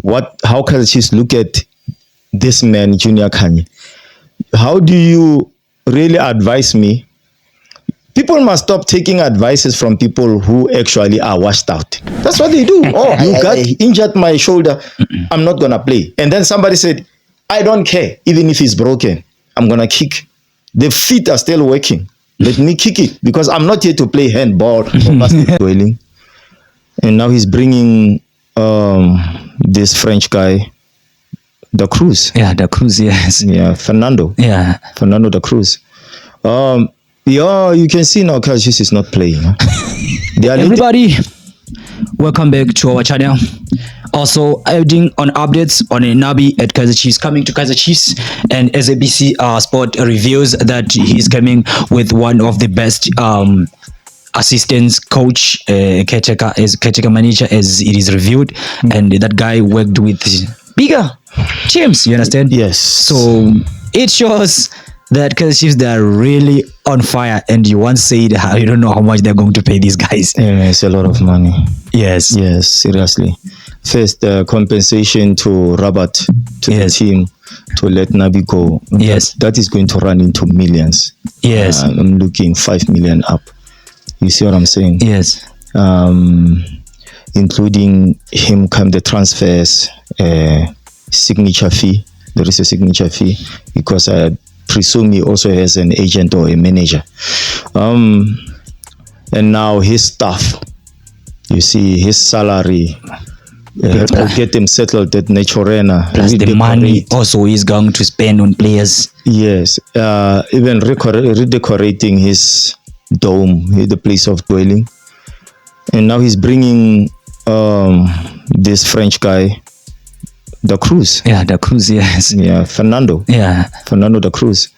how Kaizer Chiefs look at this man, Junior Khanye. How do you really advise me? People must stop taking advices from people who actually are washed out. That's what they do. Oh, you got injured my shoulder. I'm not going to play. And then somebody said, I don't care. Even if it's broken, I'm going to kick. The feet are still working. Let me kick it because I'm not here to play handball or basketball. And now he's bringing this French guy, Da Cruz. Yeah, Da Cruz, yes. Yeah, Fernando. Yeah. Fernando Da Cruz. Yeah, you can see now Kaizer Chiefs is not playing. Everybody, welcome back to our channel. Also, adding on updates on Nabi at Kaizer Chiefs, coming to Kaizer Chiefs, and SABC Sport reveals that he's coming with one of the best assistants coach, caretaker manager, as it is reviewed, and that guy worked with bigger teams. You understand? Yes. So it shows that Kaizer Chiefs, they are really on fire, and you once said how you don't know how much they're going to pay these guys. Yeah, it's a lot of money. Yes. Yes, seriously. First, compensation to Rabat, to the team, to let Nabi go. Yes. That is going to run into millions. Yes. I'm looking 5 million up. You see what I'm saying? Yes. Including him come the transfers, signature fee. There is a signature fee because I presume he also has an agent or a manager. And now his staff, you see his salary, get him settled at Naturena. Plus the money also he's going to spend on players. Yes, even redecorating his dome, the place of dwelling. And now he's bringing this French guy, Da Cruz. Yeah, Da Cruz, yes. Yeah, Fernando. Yeah. Fernando Da Cruz.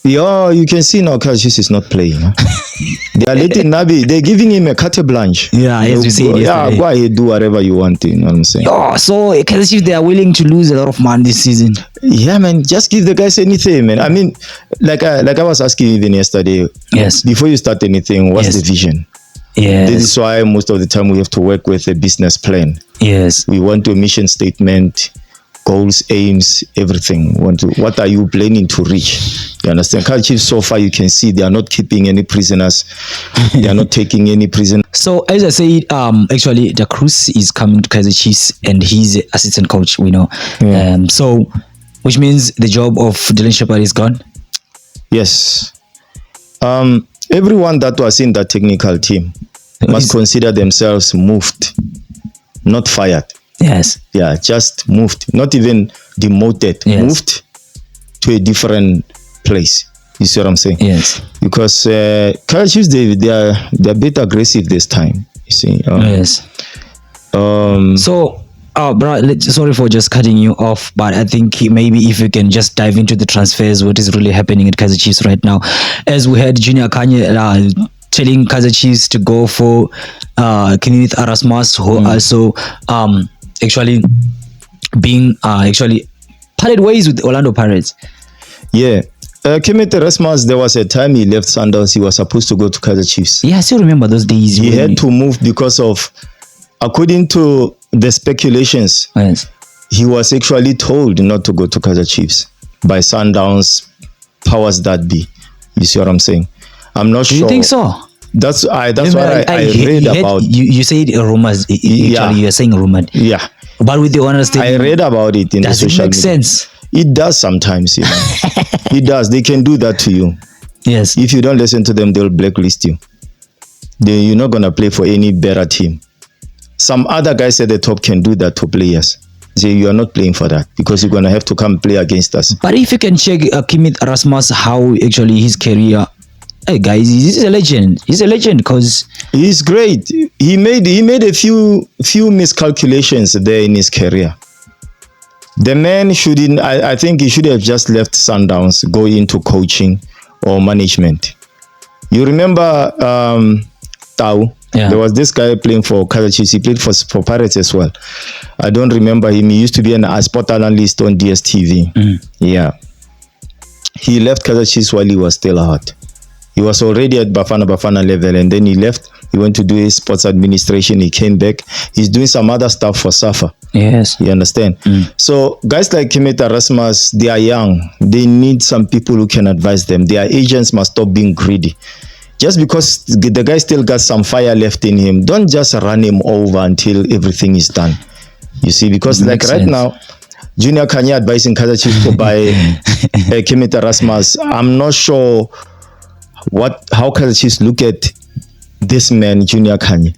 Yeah, you can see now Kaizer Chiefs is not playing. They are letting Nabi, they're giving him a carte blanche. Yeah, as you said. Yeah, go ahead, do whatever you want, you know what I'm saying? Oh, so Kaizer Chiefs, they are willing to lose a lot of money this season. Yeah, man, just give the guys anything, man. I mean, like I was asking even yesterday. Yes. Before you start anything, what's the vision? Yes. This is why most of the time we have to work with a business plan. Yes. We want a mission statement, goals, aims, everything. What are you planning to reach? You understand? Kaizer Chiefs, so far you can see they are not keeping any prisoners. They are not taking any prisoners. So as I said, actually Da Cruz is coming to Kaizer Chiefs and he's the assistant coach, we know. Yeah. So which means the job of Dylan Shepherd is gone? Yes. Everyone that was in that technical team must consider themselves moved, not fired. Yes. Yeah, just moved, not even demoted. Yes. Moved to a different place. You see what I'm saying? Yes. Because Kaizer Chiefs, they're a bit aggressive this time. You see? Yes. So, bro, sorry for just cutting you off, but I think maybe if you can just dive into the transfers, what is really happening at Kaizer Chiefs right now, as we had Junior Khanye telling Kaizer Chiefs to go for Kenneth Erasmus, who also actually being actually parted ways with Orlando Pirates. Yeah. Kenneth Erasmus, there was a time he left Sundowns. He was supposed to go to Kaizer Chiefs. Yeah, I still remember those days. He had to move because of, according to the speculations, yes, he was actually told not to go to Kaizer Chiefs by Sundowns powers that be. You see what I'm saying? I'm not sure. Do you think so? That's what I read about. You said rumors. Actually, you're saying rumored. Yeah. But with the understanding, I read about it in the social media. Does it make sense? It does sometimes, you know. It does. They can do that to you. Yes. If you don't listen to them, they'll blacklist you. You're not going to play for any better team. Some other guys at the top can do that to players. Say you are not playing for that because you're going to have to come play against us. But if you can check Kenneth Erasmus, how actually his career, hey guys, he's a legend. He's a legend because he's great. He made a few miscalculations there in his career. The man shouldn't. I think he should have just left Sundowns, go into coaching or management. You remember Tau? Yeah. There was this guy playing for Kaizer Chiefs. He played for Pirates as well. I don't remember him. He used to be a sport analyst on DSTV. Yeah. He left Kaizer Chiefs while he was still hot. He was already at Bafana level, and then he left. He went to do his sports administration. He came back. He's doing some other stuff for SAFA. Yes. You understand? So guys like Khanye Rasmus, they are young. They need some people who can advise them. Their agents must stop being greedy. Just because the guy still got some fire left in him, don't just run him over until everything is done. You see, because like Makes right sense. now, Junior Khanye advising Kaizer Chiefs to buy Khanye Rasmus. I'm not sure how Kaizer Chiefs look at this man, Junior Khanye.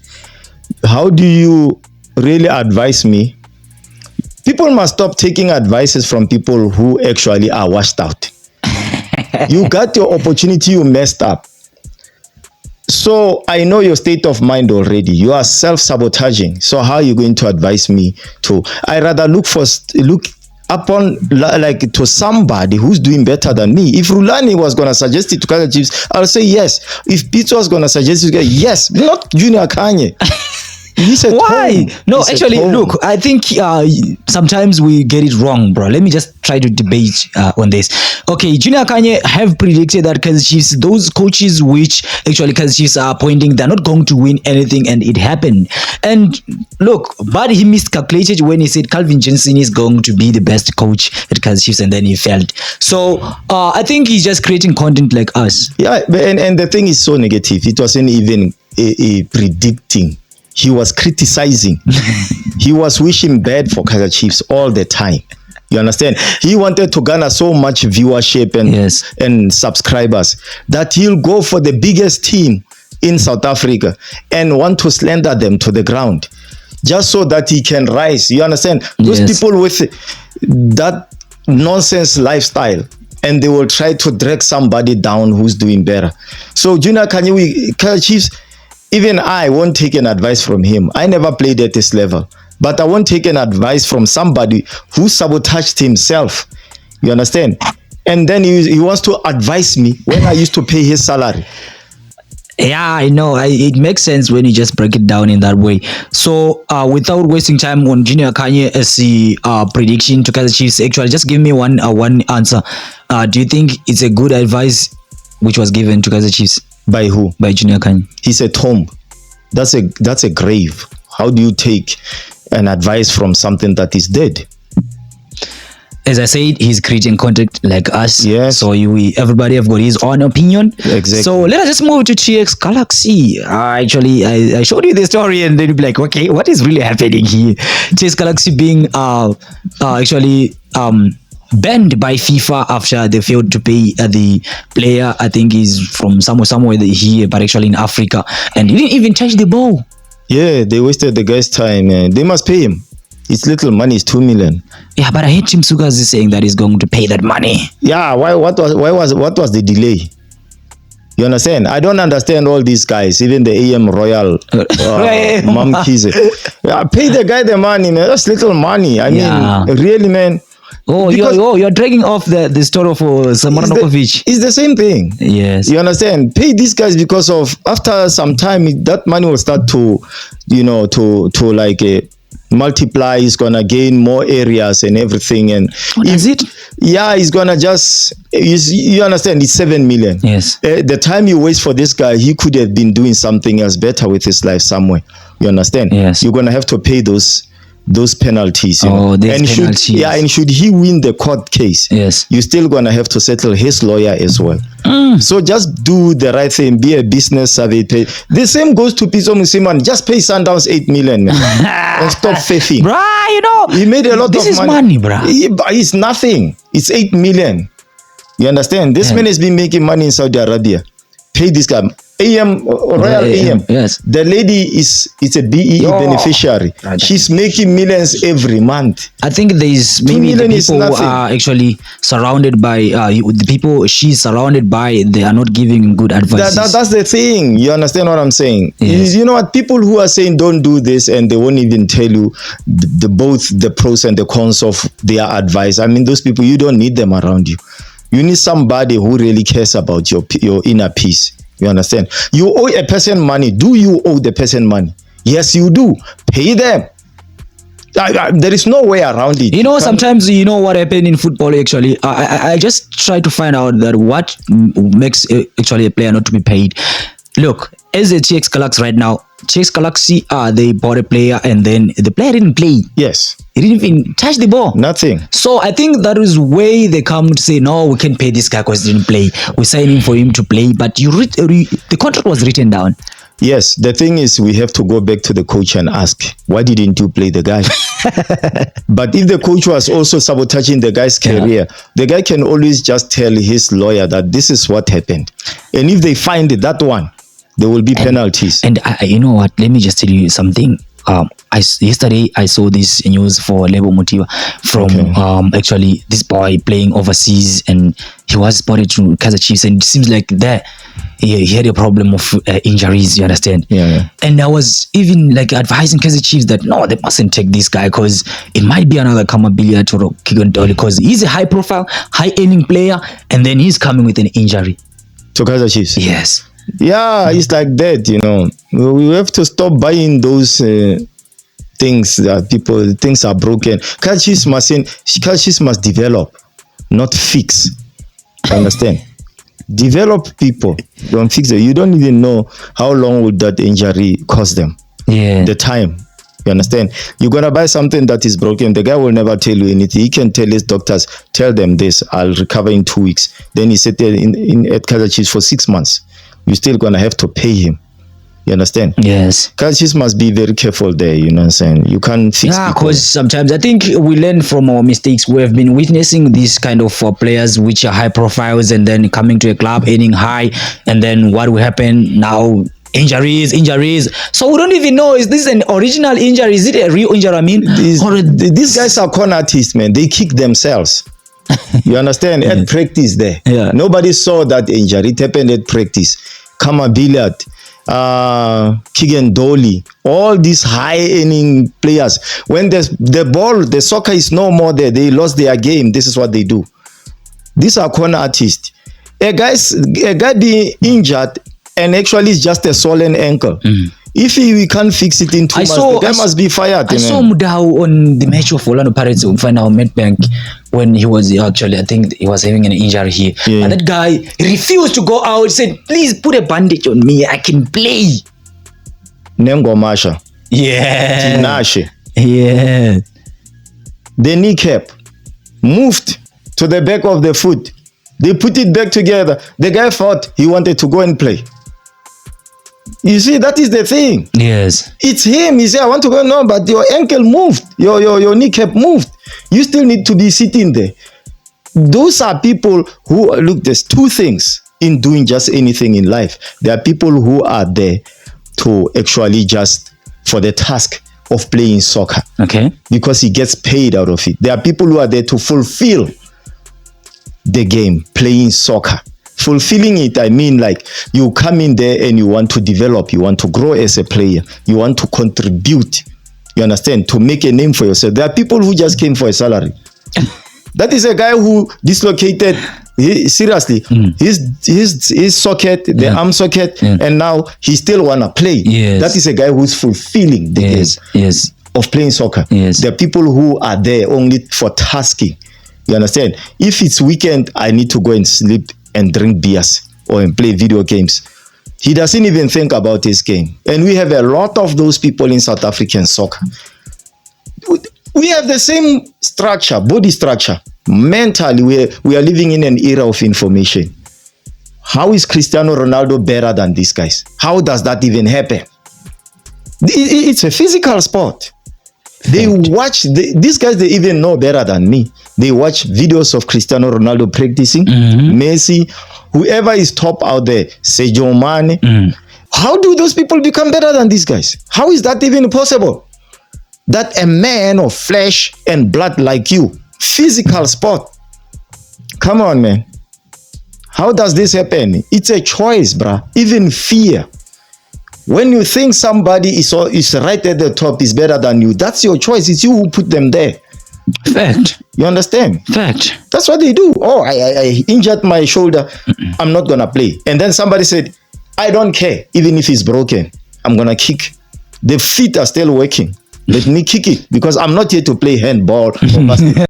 How do you really advise me? People must stop taking advices from people who actually are washed out. You got your opportunity, you messed up. So I know your state of mind already. You are self-sabotaging. So how are you going to advise me to? I rather look upon like to somebody who's doing better than me. If Rulani was gonna suggest it to Kaizer Chiefs, I'll say yes. If Pizza was gonna suggest it, yes. Not Junior Khanye. Why? No, actually, look, I think sometimes we get it wrong, bro. Let me just try to debate on this. Okay, Junior Khanye have predicted that Kaizer Chiefs, those coaches which actually Kaizer Chiefs are appointing, they're not going to win anything, and it happened. And look, but he miscalculated when he said Calvin Jensen is going to be the best coach at Kaizer Chiefs, and then he failed. So I think he's just creating content like us. Yeah, and the thing is so negative. It wasn't even a predicting. He was criticizing. He was wishing bad for Kaizer Chiefs all the time. You understand? He wanted to garner so much viewership and subscribers that he'll go for the biggest team in South Africa and want to slander them to the ground just so that he can rise. You understand? Those people with that nonsense lifestyle, and they will try to drag somebody down who's doing better. So Junior Khanye, Kaizer Chiefs, even I won't take an advice from him. I never played at this level. But I won't take an advice from somebody who sabotaged himself. You understand? And then he wants to advise me when I used to pay his salary. Yeah, I know. It makes sense when you just break it down in that way. So, without wasting time on Junior Khanye as the prediction to Kaizer Chiefs, actually, just give me one answer. Do you think it's a good advice which was given to Kaizer Chiefs? By who? By Junior Khanye. He's a tomb. That's a grave. How do you take an advice from something that is dead? As I said, he's creating content like us. Yes. So everybody have got his own opinion. Exactly. So let us just move to TX Galaxy. Actually, I showed you the story, and then you'll be like, okay, what is really happening here? TX Galaxy being actually banned by FIFA after they failed to pay the player. I think he's from somewhere here, but actually in Africa, and he didn't even touch the ball. Yeah, they wasted the guy's time. They must pay him. It's little money. It's 2 million. Yeah, but I hate Tim Sugazi saying that he's going to pay that money. Yeah, what was the delay? You understand? I don't understand all these guys, even the AM Royal Mom Kaizer. Yeah, pay the guy the money, man. That's little money. I mean, really, man. Oh, you're dragging off the story of Samaranovich. It's the same thing. Yes. You understand? Pay these guys because of after some time that money will start to, to like multiply. He's gonna gain more areas and everything. And is it? Yeah, he's gonna just. You understand? It's 7 million. Yes. The time you waste for this guy, he could have been doing something else better with his life somewhere. You understand? Yes. You're gonna have to pay those penalties, and penalties. Should he win the court case, you're still gonna have to settle his lawyer as well. So just do the right thing, be a business savvy. The same goes to Pitso Musiman. Just pay Sundowns 8 million, man. And stop faithing. Bruh, he made a lot of money. This is money, bruh. It's nothing. It's 8 million. You understand? This man has been making money in Saudi Arabia. Pay this guy. Royal AM. Yes. The lady is a BEE beneficiary. She's making millions every month. I think there's maybe the people who are actually surrounded by the people she's surrounded by. They are not giving good advice. That's the thing. You understand what I'm saying? Yes. You know what? People who are saying don't do this and they won't even tell you both the pros and the cons of their advice. I mean, those people, you don't need them around you. You need somebody who really cares about your inner peace. You understand? You owe a person money. Do you owe the person money? Yes, you do. Pay them. There is no way around it. Sometimes what happened in football. Actually, I just try to find out that what makes actually a player not to be paid. Look, as a TX Galaxy right now, TX Galaxy, they bought a player and then the player didn't play. Yes. He didn't even touch the ball. Nothing. So I think that is where they come to say, no, we can't pay this guy because he didn't play. We're signing for him to play. But the contract was written down. Yes, the thing is, we have to go back to the coach and ask, why didn't you play the guy? But if the coach was also sabotaging the guy's career, the guy can always just tell his lawyer that this is what happened. And if they find that one, there will be penalties. And you know what? Let me just tell you something. Yesterday I saw this news for Lebo Motiva from actually this boy playing overseas, and he was spotted to Kaizer Chiefs, and it seems like that he had a problem of injuries, you understand? Yeah. And I was even like advising Kaizer Chiefs that no, they mustn't take this guy because it might be another Kamabilia to Kigondoli, because he's a high profile, high earning player, and then he's coming with an injury. To Kaizer Chiefs? Yes. Yeah, it's like that, you know. We have to stop buying those things that things are broken. Kaizer Chiefs must develop, not fix. Understand? Develop people, don't fix it. You don't even know how long would that injury cost them. Yeah. The time. You understand? You're gonna buy something that is broken. The guy will never tell you anything. He can tell his doctors, tell them this, I'll recover in 2 weeks. Then he sat there at Kaizer Chiefs for 6 months. You're still gonna have to pay him. You understand? Yes. Kaizer Chiefs must be very careful there, you know what I'm saying? You can't fix Yeah, because sometimes I think we learn from our mistakes. We have been witnessing these kind of players which are high profiles and then coming to a club, earning high, and then what will happen now? Injuries. So we don't even know, is this an original injury? Is it a real injury? I mean, these guys are con artists, man. They kick themselves. You understand? At practice there. Yeah. Nobody saw that injury. It happened at practice. Kama Billiard, Kigen Dolly, all these high-earning players. When the soccer is no more there, they lost their game. This is what they do. These are con artists. A guy being injured and actually it's just a swollen ankle. If we can't fix it in 2 months, the guy must be fired. I saw Mudau on the match of Orlando Pirates on final Medbank when he was actually, I think he was having an injury here. Yeah. And that guy refused to go out, said, please put a bandage on me, I can play. Nengo Masha. Yeah. Tinashe. Yeah. The kneecap moved to the back of the foot. They put it back together. The guy thought he wanted to go and play. You see, that is the thing. Yes. It's him. He said, I want to go. No, but your ankle moved. Your kneecap moved. You still need to be sitting there. Those are people who, look, there's two things in doing just anything in life. There are people who are there to actually just for the task of playing soccer. Okay. Because he gets paid out of it. There are people who are there to fulfill the game, playing soccer. Fulfilling it, I mean, like you come in there and you want to develop, you want to grow as a player, you want to contribute, you understand, to make a name for yourself. There are people who just came for a salary. That is a guy who dislocated, his socket, the arm socket, and now he still want to play. Yes. That is a guy who's fulfilling the game of playing soccer. Yes. There are people who are there only for tasking. You understand? If it's weekend, I need to go and sleep and drink beers or and play video games. He doesn't even think about his game. And we have a lot of those people in South African soccer. We have the same structure, body structure. Mentally, we are living in an era of information. How is Cristiano Ronaldo better than these guys? How does that even happen? It's a physical sport. They watch, these guys, they even know better than me. They watch videos of Cristiano Ronaldo practicing, Messi, whoever is top out there, Sergio Mane. How do those people become better than these guys? How is that even possible? That a man of flesh and blood like you, physical sport. Come on, man. How does this happen? It's a choice, bruh. Even fear. When you think somebody is right at the top, is better than you, that's your choice. It's you who put them there. Fact. You understand? Fact. That's what they do. Oh, I injured my shoulder. I'm not going to play. And then somebody said, I don't care. Even if it's broken, I'm going to kick. The feet are still working. Let me kick it because I'm not here to play handball or basketball.